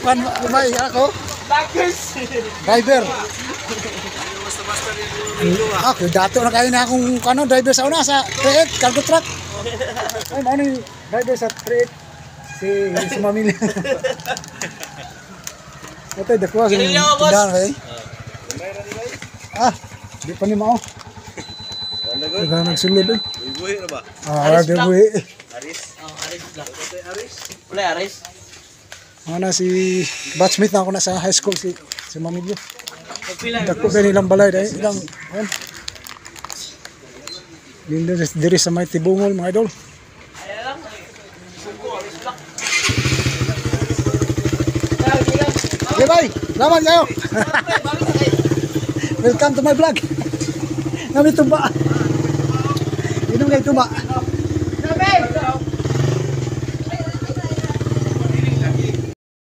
May ako. Driver. Ako, dato na kayo na akong driver sa una sa 38 cargo truck. Ay, ano yung driver sa 38? Si Mamili. Ito, dakuha sa tindahan kayo. Di pa ni Mao. Ito nagsulod eh. Buhi na ba? Buhi. Aris? Aris lang. Wala, Aris. Si batchmate na ako na sa high school si Mamilyo. Dako ba nilang balay dahil ilang diri sa may Tibungol mga idol. Okay bye, salamat kayo. Welcome to my vlog. Nami tumba. Inom kayo tumba.